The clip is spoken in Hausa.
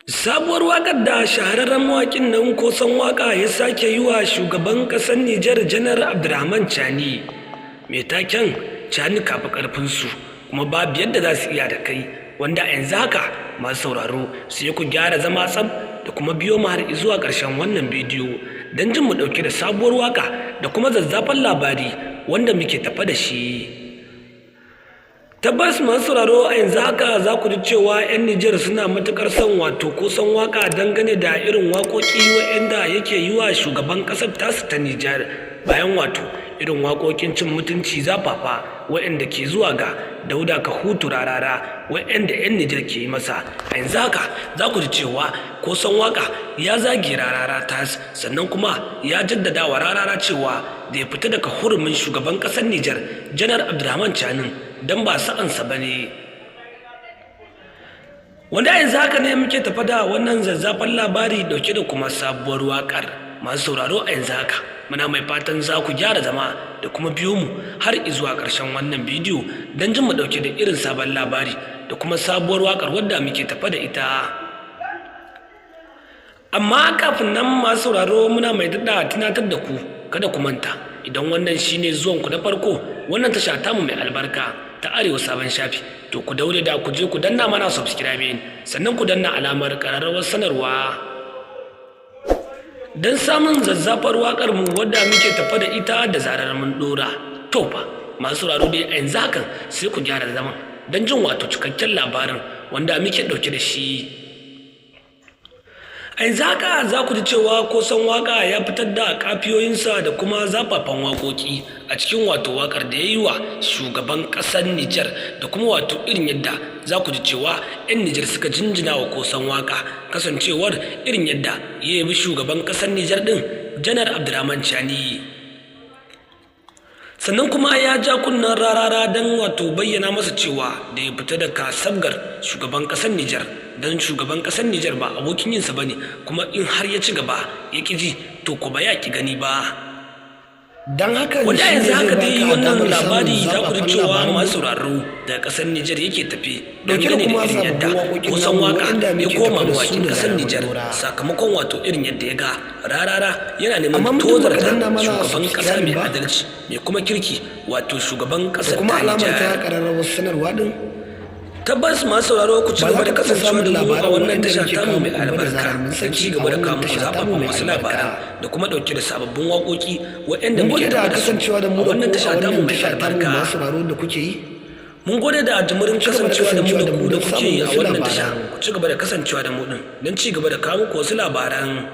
Sabuwar waƙar da shahararren mawaƙin nan Kosan Waka ya sake yi wa shugaban ƙasar Nijar Janar Abdurrahman Tchani mai taken Tchani kafi ƙarfinsu kuma babu yadda za su iya da kai, wanda a yanzu haka masu sauraro sai ku gyara zama tsab da kuma biyo mu har zuwa ƙarshen wannan bidiyo don jin mu ɗauke da sabuwar waƙa da kuma zazzafan labari wanda muke tafa da shi. Tabbas masu sauraro a yanzu haka za ku ji cewa 'yan Nijar suna matuƙar son wato Kosan Waka dangane da irin waƙoƙi waɗanda yake yi wa shugaban ƙasar tasu ta Nijar, bayan wato irin waƙoƙin cin mutunci zafafa waɗanda ke zuwa ga Dauda Kahutu Rarara waɗanda 'yan Nijar ke yi masa. A yanzu haka za ku ji cewa Kosan Waka ya zage Rarara tas, sannan kuma ya jaddada wa Rarara cewa da ya fita daga hurumin shugaban ƙasar Nijar Janar Abdurrahman Tchani don ba sa'ansa ba ne, wanda yanzu haka ne muke tafa da wannan zazzafan labari dauke da kuma sabuwar waƙar. Masu sauraro a yanzu haka muna mai fatan za ku gyara zama da kuma biyo mu har izuwa ƙarshen wannan bidiyo don jin mu dauke da irin sabon labari da kuma sabuwar waƙar wadda muke tafa da ita. Amma kafin nan masu sauraro muna mai daɗa tunatar da ku kada ku manta, idan wannan shine zuwanku na farko wannan tasha tamu mai albarka ta Arewa Sabon Shafi, to ku daure da ku je ku danna mana subscribe, sannan ku danna alamar ƙararrawar sanarwa don samun zazzafar waƙar mu wadda muke tafa da ita da zarar mun dora. To fa masu sauraro dai a yanzu hakan sai ku gyara zaman don jin wato cikakken labarin wanda muke ɗauke da shi. A yanzu haka za ku ji cewa Kosan Waka ya fitar da kafiyoyinsa da kuma zafafan waƙoƙi a cikin wato waƙar da ya yi wa shugaban ƙasar Nijar, da kuma wato irin yadda za ku ji cewa 'yan Nijar suka jinjina wa Kosan Waka kasancewar irin yadda ya yi shugaban ƙasar Nijar ɗin Janar Abdurrahman Tchani. Sannan kuma ya ja kunnen Rarara don wato bayyana masa cewa da ya fita daga sabgar shugaban ƙasar Nijar, don shugaban ƙasar Nijar ba abokin yinsa ba ne, kuma in har ya ci gaba ya ƙi ji to ko ba ya ƙi gani ba. Don haka wanda yanzu haka dai wannan labari za ku ji cewa masu sauraro da ƙasar Nijar yake tafi dangane da irin yadda Kosan Waka ya koma mawaƙin ƙasar Nijar sakamakon wato irin yadda ya ga Rarara yana neman tozarta shugaban ƙasa mai adalci mai kuma kirki wato shugaban ƙasar ta Nijar. Tabbas masu sauraro ku ci gaba da kasancewa da mu a wannan tasha tamu mai albarka, sai ci gaba da kawo muku zaɓaɓɓun masu labaran da kuma ɗauke da sababbin waƙoƙi waɗanda muke da kasancewa da mu a wannan tasha tamu mai albarka. Mun gode da jimurin kasancewa da mu da ku da kuke yi a wannan tasha. Ku ci gaba da kasancewa da mu ɗin don ci gaba da kawo muku wasu labaran.